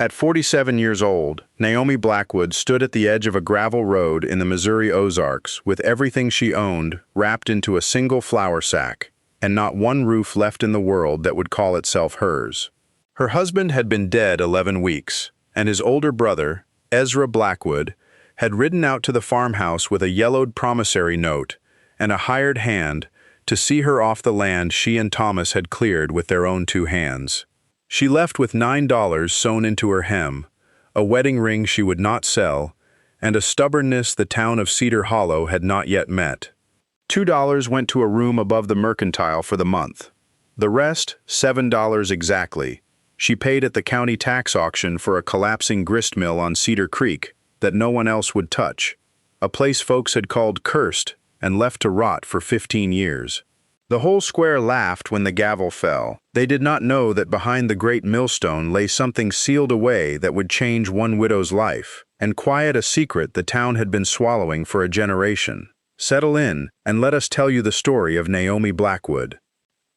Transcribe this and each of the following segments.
At 47 years old, Naomi Blackwood stood at the edge of a gravel road in the Missouri Ozarks with everything she owned wrapped into a single flour sack, and not one roof left in the world that would call itself hers. Her husband had been dead 11 weeks, and his older brother, Ezra Blackwood, had ridden out to the farmhouse with a yellowed promissory note and a hired hand to see her off the land she and Thomas had cleared with their own two hands. She left with $9 sewn into her hem, a wedding ring she would not sell, and a stubbornness the town of Cedar Hollow had not yet met. $2 went to a room above the mercantile for the month. The rest, $7 exactly, she paid at the county tax auction for a collapsing gristmill on Cedar Creek that no one else would touch, a place folks had called cursed and left to rot for 15 years. The whole square laughed when the gavel fell. They did not know that behind the great millstone lay something sealed away that would change one widow's life and quiet a secret the town had been swallowing for a generation. Settle in and let us tell you the story of Naomi Blackwood.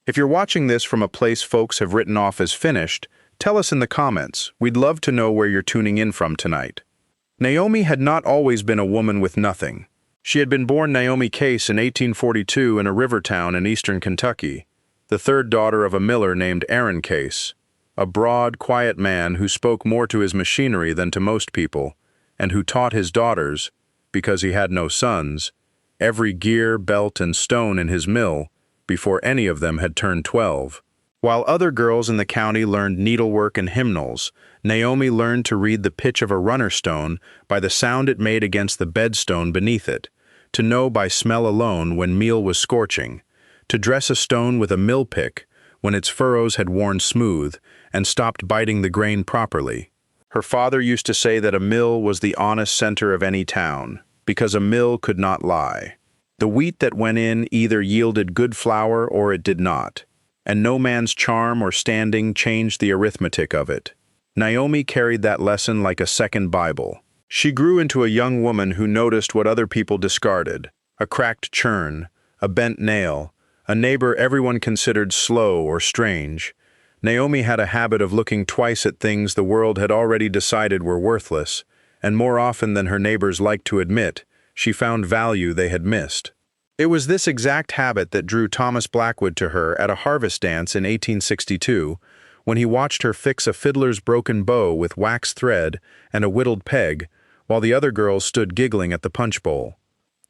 If you're watching this from a place folks have written off as finished, tell us in the comments. We'd love to know where you're tuning in from tonight. Naomi had not always been a woman with nothing. She had been born Naomi Case in 1842 in a river town in eastern Kentucky, the third daughter of a miller named Aaron Case, a broad, quiet man who spoke more to his machinery than to most people, and who taught his daughters, because he had no sons, every gear, belt, and stone in his mill before any of them had turned 12. While other girls in the county learned needlework and hymnals, Naomi learned to read the pitch of a runner stone by the sound it made against the bedstone beneath it, to know by smell alone when meal was scorching, to dress a stone with a mill pick when its furrows had worn smooth and stopped biting the grain properly. Her father used to say that a mill was the honest center of any town, because a mill could not lie. The wheat that went in either yielded good flour or it did not, and no man's charm or standing changed the arithmetic of it. Naomi carried that lesson like a second Bible. She grew into a young woman who noticed what other people discarded: a cracked churn, a bent nail, a neighbor everyone considered slow or strange. Naomi had a habit of looking twice at things the world had already decided were worthless, and more often than her neighbors liked to admit, she found value they had missed. It was this exact habit that drew Thomas Blackwood to her at a harvest dance in 1862, when he watched her fix a fiddler's broken bow with wax thread and a whittled peg, while the other girls stood giggling at the punch bowl.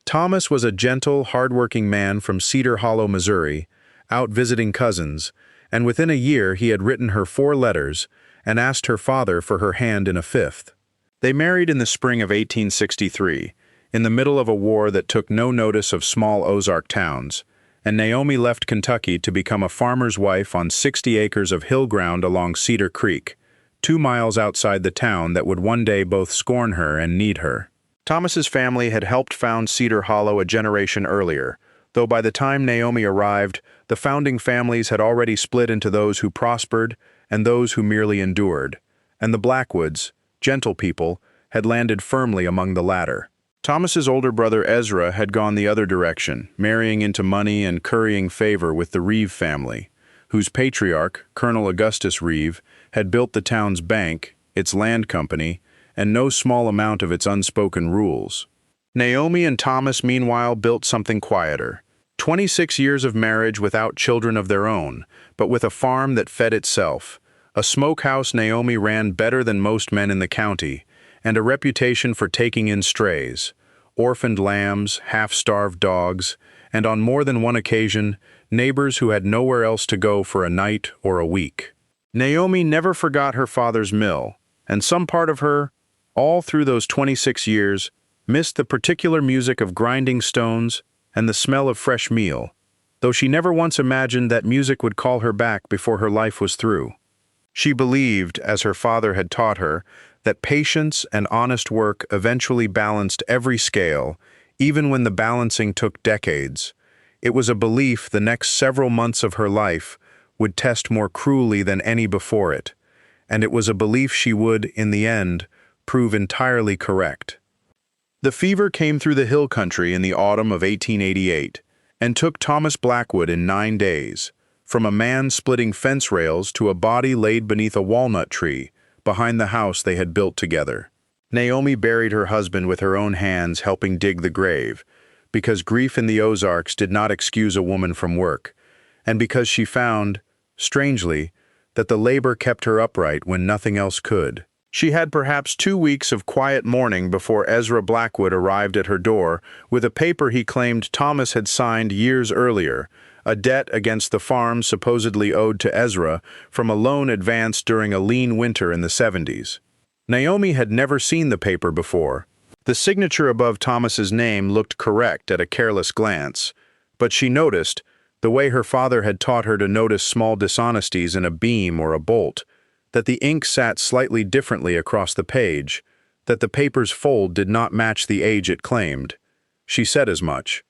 Thomas was a gentle, hard-working man from Cedar Hollow, Missouri, out visiting cousins, and within a year he had written her 4 letters and asked her father for her hand in a 5th. They married in the spring of 1863, in the middle of a war that took no notice of small Ozark towns, and Naomi left Kentucky to become a farmer's wife on 60 acres of hill ground along Cedar Creek, 2 miles outside the town that would one day both scorn her and need her. Thomas's family had helped found Cedar Hollow a generation earlier, though by the time Naomi arrived, the founding families had already split into those who prospered and those who merely endured, and the Blackwoods, gentle people, had landed firmly among the latter. Thomas's older brother Ezra had gone the other direction, marrying into money and currying favor with the Reeve family, whose patriarch, Colonel Augustus Reeve, had built the town's bank, its land company, and no small amount of its unspoken rules. Naomi and Thomas, meanwhile, built something quieter. 26 years of marriage without children of their own, but with a farm that fed itself, a smokehouse Naomi ran better than most men in the county, and a reputation for taking in strays, orphaned lambs, half-starved dogs, and on more than one occasion, neighbors who had nowhere else to go for a night or a week. Naomi never forgot her father's mill, and some part of her, all through those 26 years, missed the particular music of grinding stones and the smell of fresh meal, though she never once imagined that music would call her back before her life was through. She believed, as her father had taught her, that patience and honest work eventually balanced every scale, even when the balancing took decades. It was a belief the next several months of her life would test more cruelly than any before it, and it was a belief she would, in the end, prove entirely correct. The fever came through the hill country in the autumn of 1888, and took Thomas Blackwood in 9 days, from a man splitting fence rails to a body laid beneath a walnut tree, behind the house they had built together. Naomi buried her husband with her own hands, helping dig the grave, because grief in the Ozarks did not excuse a woman from work, and because she found, strangely, that the labor kept her upright when nothing else could. She had perhaps 2 weeks of quiet mourning before Ezra Blackwood arrived at her door with a paper he claimed Thomas had signed years earlier, a debt against the farm supposedly owed to Ezra from a loan advanced during a lean winter in the 70s. Naomi had never seen the paper before. The signature above Thomas's name looked correct at a careless glance, but she noticed, the way her father had taught her to notice small dishonesties in a beam or a bolt, that the ink sat slightly differently across the page, that the paper's fold did not match the age it claimed. She said as much.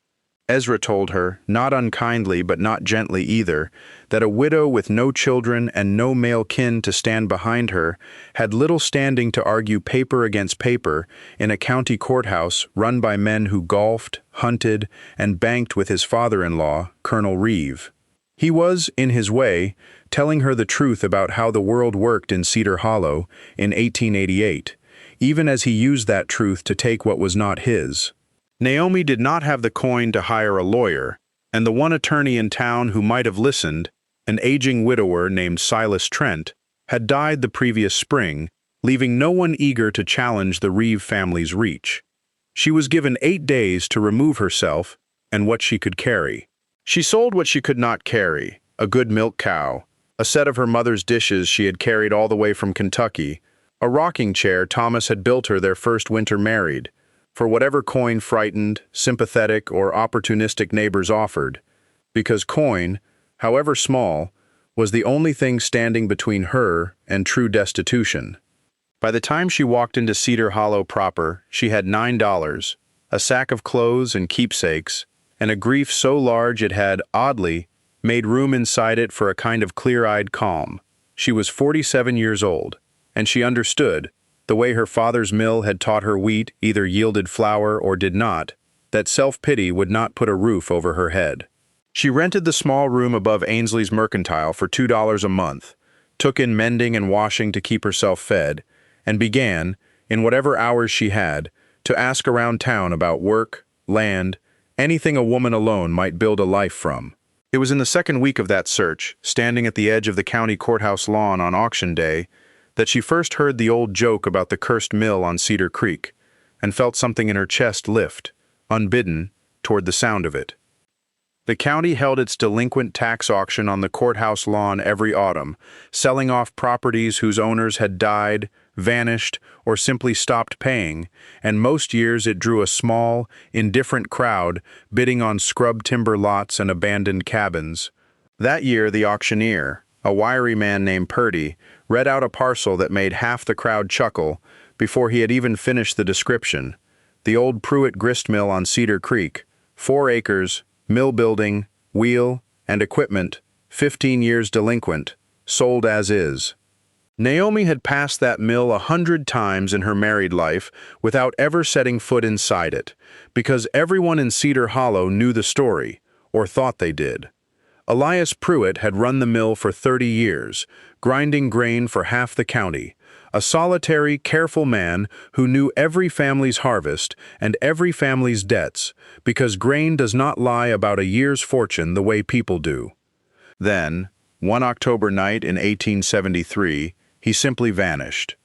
Ezra told her, not unkindly but not gently either, that a widow with no children and no male kin to stand behind her had little standing to argue paper against paper in a county courthouse run by men who golfed, hunted, and banked with his father-in-law, Colonel Reeve. He was, in his way, telling her the truth about how the world worked in Cedar Hollow in 1888, even as he used that truth to take what was not his. Naomi did not have the coin to hire a lawyer, and the one attorney in town who might have listened, an aging widower named Silas Trent, had died the previous spring, leaving no one eager to challenge the Reeve family's reach. She was given 8 days to remove herself and what she could carry. She sold what she could not carry, a good milk cow, a set of her mother's dishes she had carried all the way from Kentucky, a rocking chair Thomas had built her their first winter married, for whatever coin frightened, sympathetic, or opportunistic neighbors offered, because coin, however small, was the only thing standing between her and true destitution. By the time she walked into Cedar Hollow proper, she had $9, a sack of clothes and keepsakes, and a grief so large it had, oddly, made room inside it for a kind of clear-eyed calm. She was 47 years old, and she understood, the way her father's mill had taught her wheat either yielded flour or did not, that self-pity would not put a roof over her head. She rented the small room above Ainsley's Mercantile for $2 a month, took in mending and washing to keep herself fed, and began, in whatever hours she had, to ask around town about work, land, anything a woman alone might build a life from. It was in the second week of that search, standing at the edge of the county courthouse lawn on auction day, that she first heard the old joke about the cursed mill on Cedar Creek, and felt something in her chest lift, unbidden, toward the sound of it. The county held its delinquent tax auction on the courthouse lawn every autumn, selling off properties whose owners had died, vanished, or simply stopped paying, and most years it drew a small, indifferent crowd bidding on scrub timber lots and abandoned cabins. That year the auctioneer, a wiry man named Purdy, read out a parcel that made half the crowd chuckle before he had even finished the description. The old Pruitt gristmill on Cedar Creek, 4 acres, mill building, wheel, and equipment, 15 years delinquent, sold as is. Naomi had passed that mill 100 times in her married life without ever setting foot inside it, because everyone in Cedar Hollow knew the story, or thought they did. Elias Pruitt had run the mill for 30 years, grinding grain for half the county, a solitary, careful man who knew every family's harvest and every family's debts, because grain does not lie about a year's fortune the way people do. Then, one October night in 1873, he simply vanished.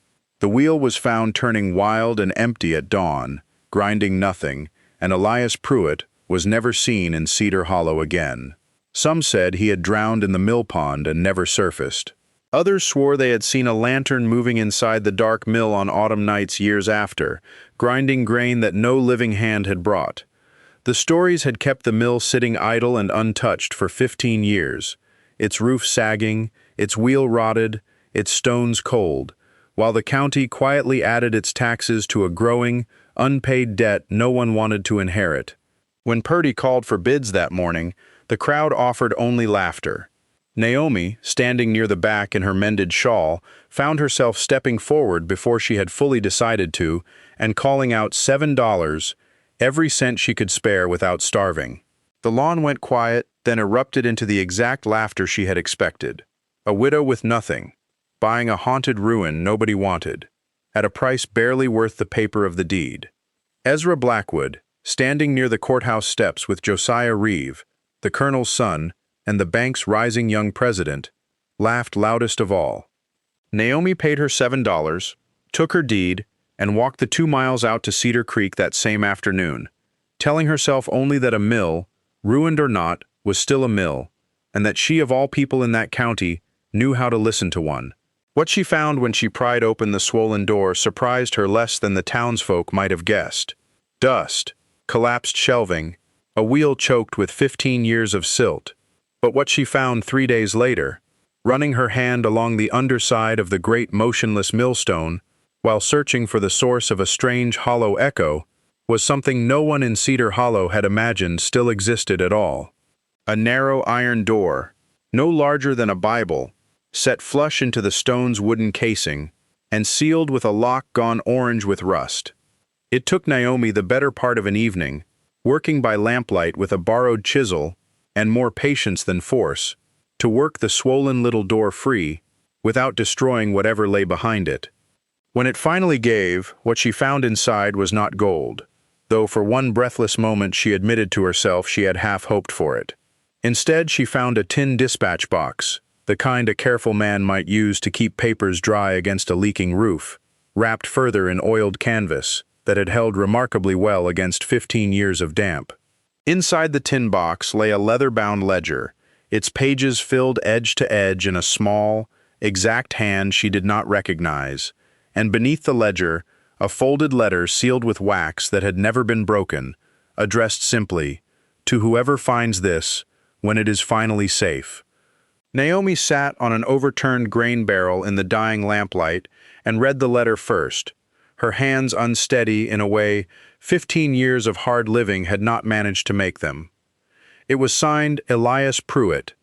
The wheel was found turning wild and empty at dawn, grinding nothing, and Elias Pruitt was never seen in Cedar Hollow again. Some said he had drowned in the mill pond and never surfaced. Others swore they had seen a lantern moving inside the dark mill on autumn nights years after, grinding grain that no living hand had brought. The stories had kept the mill sitting idle and untouched for 15 years, its roof sagging, its wheel rotted, its stones cold, while the county quietly added its taxes to a growing, unpaid debt no one wanted to inherit. When Purdy called for bids that morning, the crowd offered only laughter. Naomi, standing near the back in her mended shawl, found herself stepping forward before she had fully decided to, and calling out $7, every cent she could spare without starving. The lawn went quiet, then erupted into the exact laughter she had expected. A widow with nothing, buying a haunted ruin nobody wanted, at a price barely worth the paper of the deed. Ezra Blackwood, standing near the courthouse steps with Josiah Reeve, the colonel's son, and the bank's rising young president, laughed loudest of all. Naomi paid her $7, took her deed, and walked the 2 miles out to Cedar Creek that same afternoon, telling herself only that a mill, ruined or not, was still a mill, and that she of all people in that county knew how to listen to one. What she found when she pried open the swollen door surprised her less than the townsfolk might have guessed. Dust, collapsed shelving, a wheel choked with 15 years of silt. But what she found 3 days later, running her hand along the underside of the great motionless millstone, while searching for the source of a strange hollow echo, was something no one in Cedar Hollow had imagined still existed at all. A narrow iron door, no larger than a Bible, set flush into the stone's wooden casing, and sealed with a lock gone orange with rust. It took Naomi the better part of an evening, working by lamplight with a borrowed chisel, and more patience than force, to work the swollen little door free, without destroying whatever lay behind it. When it finally gave, what she found inside was not gold, though for one breathless moment she admitted to herself she had half hoped for it. Instead, she found a tin dispatch box, the kind a careful man might use to keep papers dry against a leaking roof, wrapped further in oiled canvas that had held remarkably well against 15 years of damp. Inside the tin box lay a leather-bound ledger, its pages filled edge to edge in a small, exact hand she did not recognize, and beneath the ledger, a folded letter sealed with wax that had never been broken, addressed simply, "To whoever finds this, when it is finally safe." Naomi sat on an overturned grain barrel in the dying lamplight and read the letter first, her hands unsteady in a way 15 years of hard living had not managed to make them. It was signed Elias Pruitt,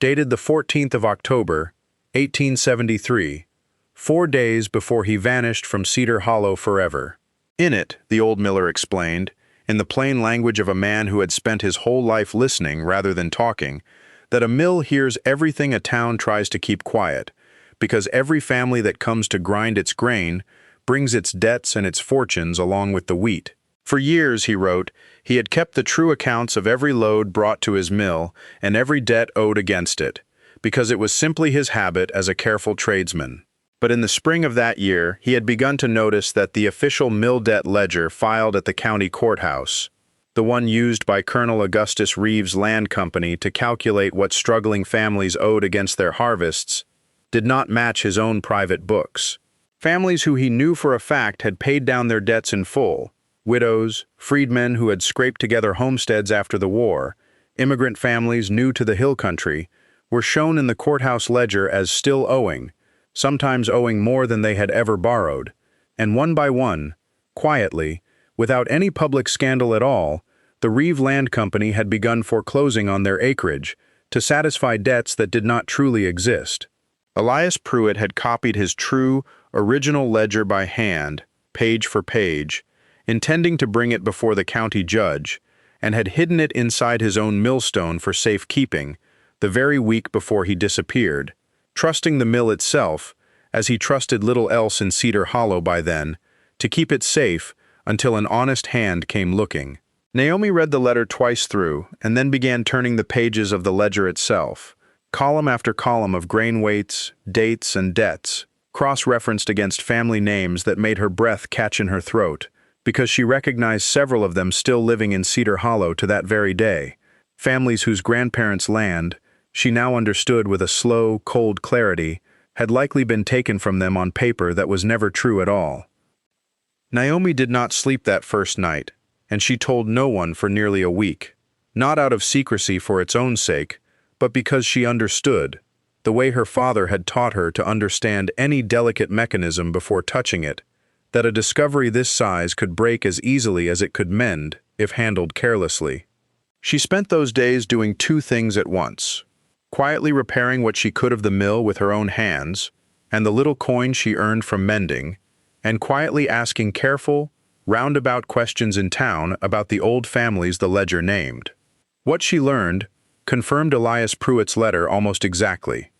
dated the 14th of October, 1873, 4 days before he vanished from Cedar Hollow forever. In it, the old miller explained, in the plain language of a man who had spent his whole life listening rather than talking, that a mill hears everything a town tries to keep quiet, because every family that comes to grind its grain brings its debts and its fortunes along with the wheat. For years, he wrote, he had kept the true accounts of every load brought to his mill and every debt owed against it, because it was simply his habit as a careful tradesman. But in the spring of that year, he had begun to notice that the official mill debt ledger filed at the county courthouse, the one used by Colonel Augustus Reeves' land company to calculate what struggling families owed against their harvests, did not match his own private books. Families who he knew for a fact had paid down their debts in full, widows, freedmen who had scraped together homesteads after the war, immigrant families new to the hill country, were shown in the courthouse ledger as still owing, sometimes owing more than they had ever borrowed, and one by one, quietly, without any public scandal at all, the Reeve Land Company had begun foreclosing on their acreage to satisfy debts that did not truly exist. Elias Pruitt had copied his true, original ledger by hand, page for page, intending to bring it before the county judge, and had hidden it inside his own millstone for safekeeping, the very week before he disappeared, trusting the mill itself, as he trusted little else in Cedar Hollow by then, to keep it safe until an honest hand came looking. Naomi read the letter twice through, and then began turning the pages of the ledger itself, column after column of grain weights, dates, and debts, cross-referenced against family names that made her breath catch in her throat, because she recognized several of them still living in Cedar Hollow to that very day, families whose grandparents' land, she now understood with a slow, cold clarity, had likely been taken from them on paper that was never true at all. Naomi did not sleep that first night, and she told no one for nearly a week, not out of secrecy for its own sake, but because she understood, the way her father had taught her to understand any delicate mechanism before touching it, that a discovery this size could break as easily as it could mend if handled carelessly. She spent those days doing two things at once, quietly repairing what she could of the mill with her own hands, and the little coin she earned from mending, and quietly asking careful, roundabout questions in town about the old families the ledger named. What she learned confirmed Elias Pruitt's letter almost exactly.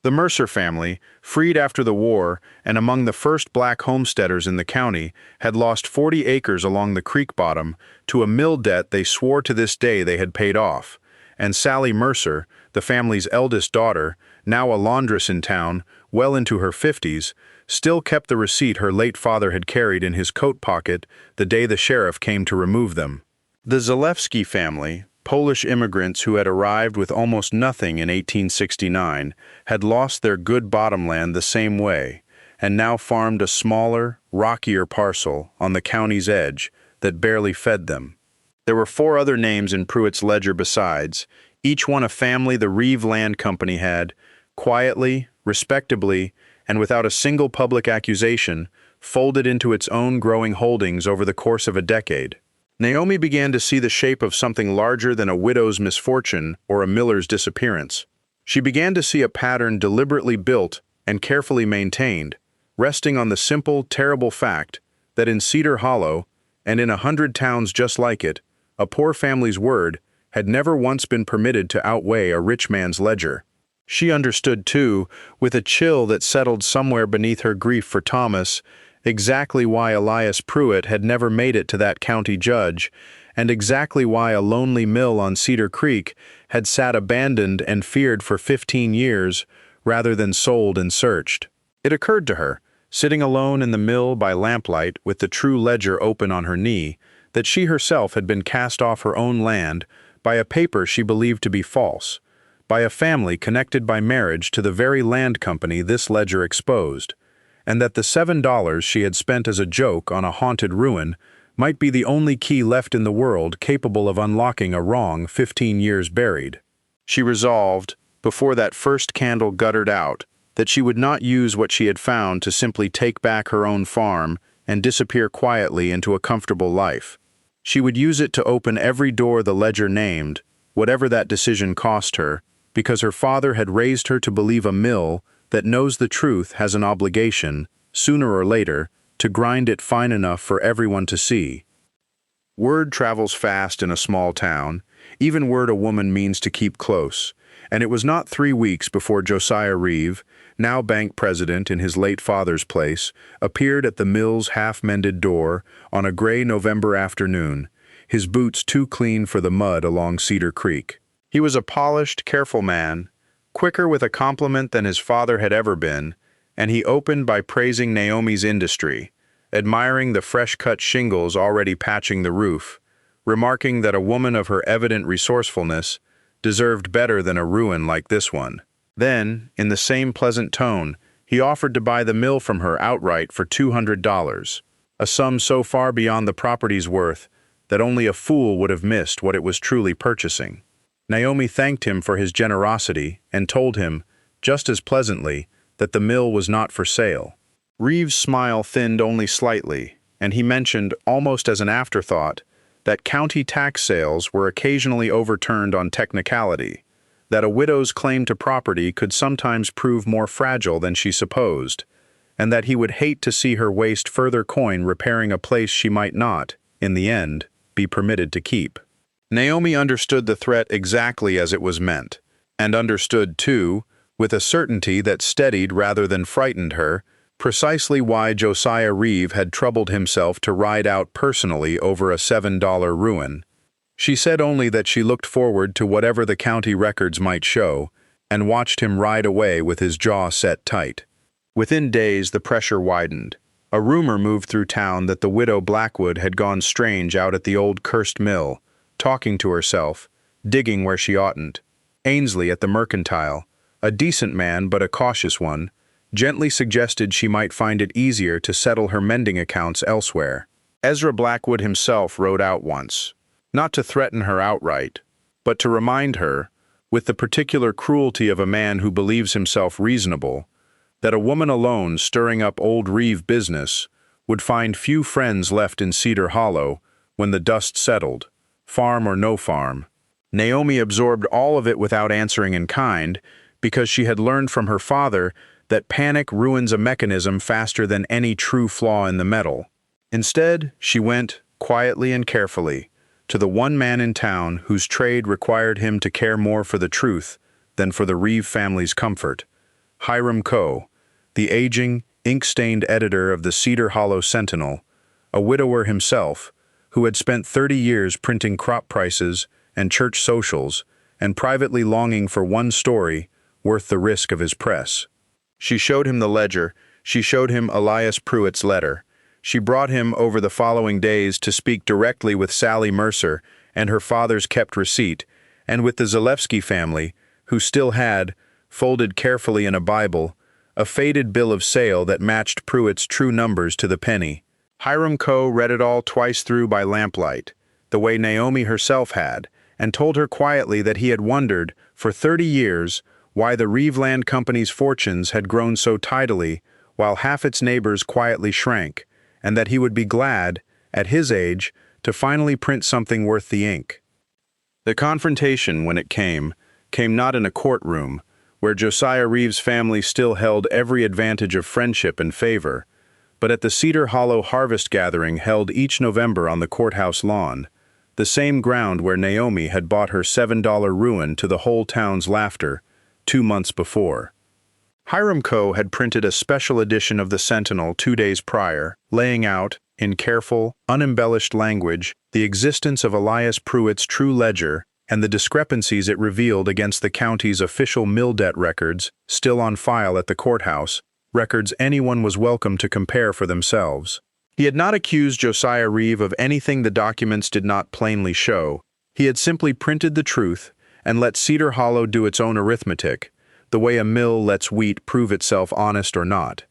The Mercer family, freed after the war and among the first black homesteaders in the county, had lost 40 acres along the creek bottom to a mill debt they swore to this day they had paid off, and Sally Mercer, the family's eldest daughter, now a laundress in town, well into her 50s, still kept the receipt her late father had carried in his coat pocket the day the sheriff came to remove them. The Zalewski family, Polish immigrants who had arrived with almost nothing in 1869, had lost their good bottomland the same way, and now farmed a smaller, rockier parcel on the county's edge that barely fed them. There were 4 other names in Pruitt's ledger besides, each one a family the Reeve Land Company had, quietly, respectably, and without a single public accusation, folded into its own growing holdings over the course of a decade. Naomi began to see the shape of something larger than a widow's misfortune or a miller's disappearance. She began to see a pattern deliberately built and carefully maintained, resting on the simple, terrible fact that in Cedar Hollow, and in 100 towns just like it, a poor family's word had never once been permitted to outweigh a rich man's ledger. She understood, too, with a chill that settled somewhere beneath her grief for Thomas, exactly why Elias Pruitt had never made it to that county judge, and exactly why a lonely mill on Cedar Creek had sat abandoned and feared for 15 years rather than sold and searched. It occurred to her, sitting alone in the mill by lamplight with the true ledger open on her knee, that she herself had been cast off her own land by a paper she believed to be false, by a family connected by marriage to the very land company this ledger exposed, and that the $7 she had spent as a joke on a haunted ruin might be the only key left in the world capable of unlocking a wrong 15 years buried. She resolved, before that first candle guttered out, that she would not use what she had found to simply take back her own farm and disappear quietly into a comfortable life. She would use it to open every door the ledger named, whatever that decision cost her, because her father had raised her to believe a mill that knows the truth has an obligation, sooner or later, to grind it fine enough for everyone to see. Word travels fast in a small town, even word a woman means to keep close, and it was not 3 weeks before Josiah Reeve, now bank president in his late father's place, appeared at the mill's half-mended door on a gray November afternoon, his boots too clean for the mud along Cedar Creek. He was a polished, careful man, quicker with a compliment than his father had ever been, and he opened by praising Naomi's industry, admiring the fresh-cut shingles already patching the roof, remarking that a woman of her evident resourcefulness deserved better than a ruin like this one. Then, in the same pleasant tone, he offered to buy the mill from her outright for $200, a sum so far beyond the property's worth that only a fool would have missed what it was truly purchasing. Naomi thanked him for his generosity and told him, just as pleasantly, that the mill was not for sale. Reeve's smile thinned only slightly, and he mentioned, almost as an afterthought, that county tax sales were occasionally overturned on technicality, that a widow's claim to property could sometimes prove more fragile than she supposed, and that he would hate to see her waste further coin repairing a place she might not, in the end, be permitted to keep. Naomi understood the threat exactly as it was meant, and understood, too, with a certainty that steadied rather than frightened her, precisely why Josiah Reeve had troubled himself to ride out personally over a $7 ruin. She said only that she looked forward to whatever the county records might show, and watched him ride away with his jaw set tight. Within days the pressure widened. A rumor moved through town that the widow Blackwood had gone strange out at the old cursed mill, talking to herself, digging where she oughtn't. Ainsley at the Mercantile, a decent man but a cautious one, gently suggested she might find it easier to settle her mending accounts elsewhere. Ezra Blackwood himself rode out once, not to threaten her outright, but to remind her, with the particular cruelty of a man who believes himself reasonable, that a woman alone stirring up old Reeve business would find few friends left in Cedar Hollow when the dust settled, farm or no farm. Naomi absorbed all of it without answering in kind, because she had learned from her father that panic ruins a mechanism faster than any true flaw in the metal. Instead, she went, quietly and carefully, to the one man in town whose trade required him to care more for the truth than for the Reeve family's comfort, Hiram Coe, the aging, ink-stained editor of the Cedar Hollow Sentinel, a widower himself, who had spent 30 years printing crop prices and church socials and privately longing for one story worth the risk of his press. She showed him the ledger. She showed him Elias Pruitt's letter. She brought him over the following days to speak directly with Sally Mercer and her father's kept receipt, and with the Zalewski family, who still had, folded carefully in a Bible, a faded bill of sale that matched Pruitt's true numbers to the penny. Hiram Coe read it all twice through by lamplight, the way Naomi herself had, and told her quietly that he had wondered, for 30 years, why the Reeveland Company's fortunes had grown so tidily, while half its neighbors quietly shrank, and that he would be glad, at his age, to finally print something worth the ink. The confrontation, when it came not in a courtroom, where Josiah Reeves' family still held every advantage of friendship and favor, but at the Cedar Hollow harvest gathering held each November on the courthouse lawn, the same ground where Naomi had bought her $7 ruin to the whole town's laughter 2 months before. Hiram Coe had printed a special edition of the Sentinel 2 days prior, laying out, in careful, unembellished language, the existence of Elias Pruitt's true ledger and the discrepancies it revealed against the county's official mill debt records still on file at the courthouse, records anyone was welcome to compare for themselves. He had not accused Josiah Reeve of anything the documents did not plainly show. He had simply printed the truth and let Cedar Hollow do its own arithmetic, the way a mill lets wheat prove itself honest or not.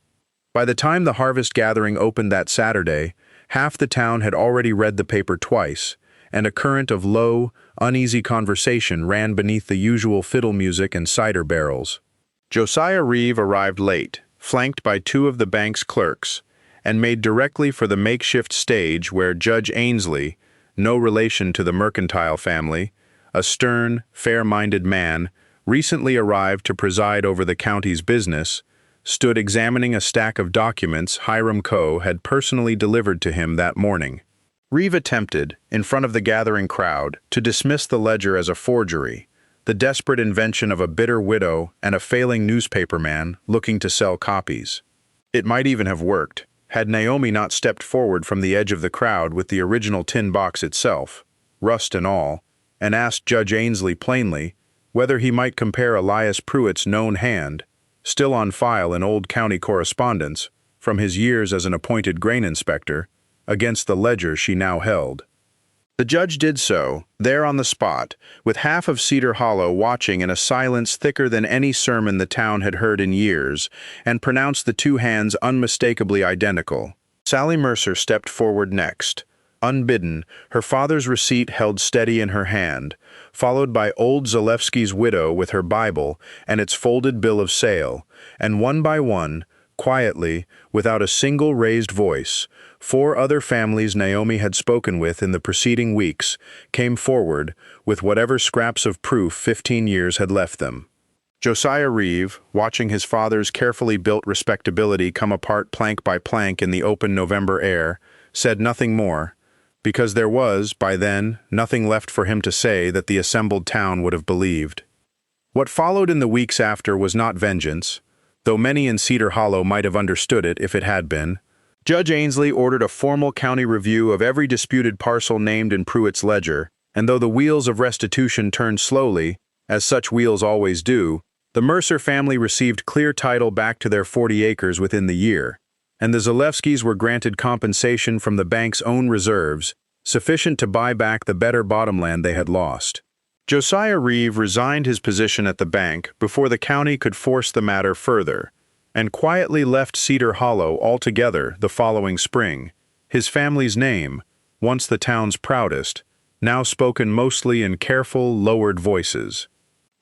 By the time the harvest gathering opened that Saturday, half the town had already read the paper twice, and a current of low, uneasy conversation ran beneath the usual fiddle music and cider barrels. Josiah Reeve arrived late, flanked by 2 of the bank's clerks, and made directly for the makeshift stage where Judge Ainsley, no relation to the mercantile family, a stern, fair-minded man, recently arrived to preside over the county's business, stood examining a stack of documents Hiram Coe had personally delivered to him that morning. Reeve attempted, in front of the gathering crowd, to dismiss the ledger as a forgery, the desperate invention of a bitter widow and a failing newspaperman looking to sell copies. It might even have worked, had Naomi not stepped forward from the edge of the crowd with the original tin box itself, rust and all, and asked Judge Ainsley plainly whether he might compare Elias Pruitt's known hand, still on file in old county correspondence, from his years as an appointed grain inspector, against the ledger she now held. The judge did so, there on the spot, with half of Cedar Hollow watching in a silence thicker than any sermon the town had heard in years, and pronounced the 2 hands unmistakably identical. Sally Mercer stepped forward next. Unbidden, her father's receipt held steady in her hand, followed by old Zalewski's widow with her Bible and its folded bill of sale, and one by one, quietly, without a single raised voice, 4 other families Naomi had spoken with in the preceding weeks came forward with whatever scraps of proof 15 years had left them. Josiah Reeve, watching his father's carefully built respectability come apart plank by plank in the open November air, said nothing more, because there was, by then, nothing left for him to say that the assembled town would have believed. What followed in the weeks after was not vengeance, though many in Cedar Hollow might have understood it if it had been. Judge Ainsley ordered a formal county review of every disputed parcel named in Pruitt's ledger, and though the wheels of restitution turned slowly, as such wheels always do, the Mercer family received clear title back to their 40 acres within the year, and the Zalewskis were granted compensation from the bank's own reserves, sufficient to buy back the better bottomland they had lost. Josiah Reeve resigned his position at the bank before the county could force the matter further, and quietly left Cedar Hollow altogether the following spring, his family's name, once the town's proudest, now spoken mostly in careful, lowered voices.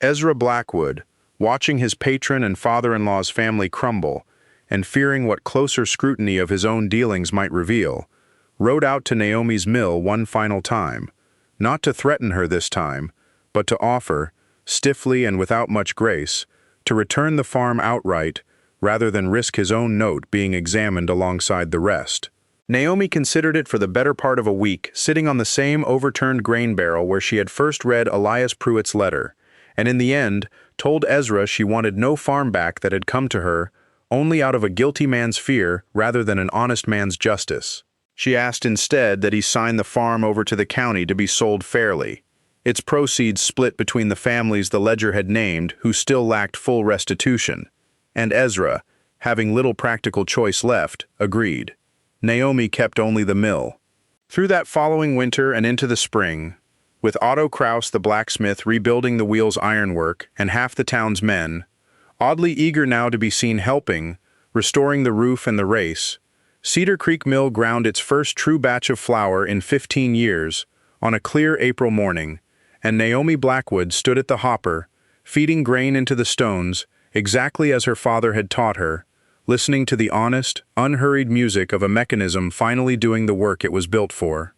Ezra Blackwood, watching his patron and father-in-law's family crumble, and fearing what closer scrutiny of his own dealings might reveal, rode out to Naomi's mill one final time, not to threaten her this time, but to offer, stiffly and without much grace, to return the farm outright rather than risk his own note being examined alongside the rest. Naomi considered it for the better part of a week, sitting on the same overturned grain barrel where she had first read Elias Pruitt's letter, and in the end told Ezra she wanted no farm back that had come to her only out of a guilty man's fear rather than an honest man's justice. She asked instead that he sign the farm over to the county to be sold fairly, its proceeds split between the families the ledger had named who still lacked full restitution, and Ezra, having little practical choice left, agreed. Naomi kept only the mill. Through that following winter and into the spring, with Otto Kraus the blacksmith rebuilding the wheel's ironwork and half the town's men, oddly eager now to be seen helping, restoring the roof and the race, Cedar Creek Mill ground its first true batch of flour in 15 years on a clear April morning, and Naomi Blackwood stood at the hopper, feeding grain into the stones exactly as her father had taught her, listening to the honest, unhurried music of a mechanism finally doing the work it was built for.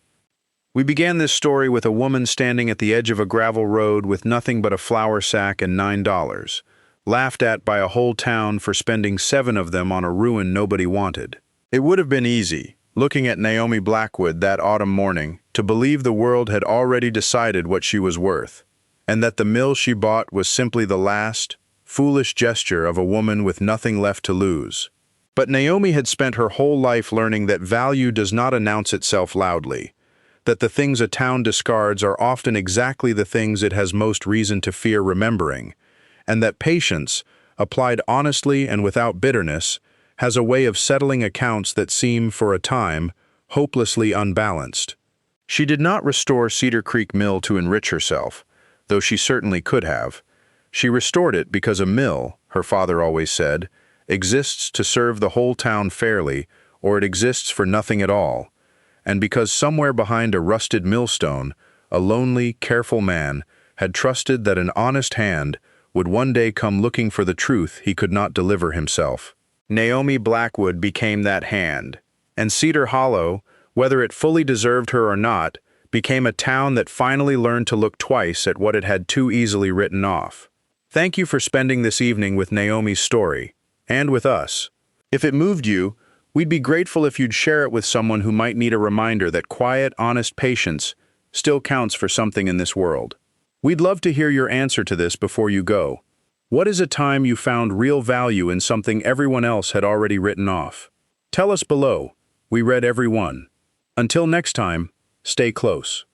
We began this story with a woman standing at the edge of a gravel road with nothing but a flour sack and $9, laughed at by a whole town for spending 7 of them on a ruin nobody wanted. It would have been easy, looking at Naomi Blackwood that autumn morning, to believe the world had already decided what she was worth, and that the mill she bought was simply the last, foolish gesture of a woman with nothing left to lose. But Naomi had spent her whole life learning that value does not announce itself loudly, that the things a town discards are often exactly the things it has most reason to fear remembering, and that patience, applied honestly and without bitterness, has a way of settling accounts that seem, for a time, hopelessly unbalanced. She did not restore Cedar Creek Mill to enrich herself, though she certainly could have. She restored it because a mill, her father always said, exists to serve the whole town fairly, or it exists for nothing at all, and because somewhere behind a rusted millstone, a lonely, careful man had trusted that an honest hand would one day come looking for the truth he could not deliver himself. Naomi Blackwood became that hand, and Cedar Hollow, whether it fully deserved her or not, became a town that finally learned to look twice at what it had too easily written off. Thank you for spending this evening with Naomi's story, and with us. If it moved you, we'd be grateful if you'd share it with someone who might need a reminder that quiet, honest patience still counts for something in this world. We'd love to hear your answer to this before you go. What is a time you found real value in something everyone else had already written off? Tell us below. We read every one. Until next time, stay close.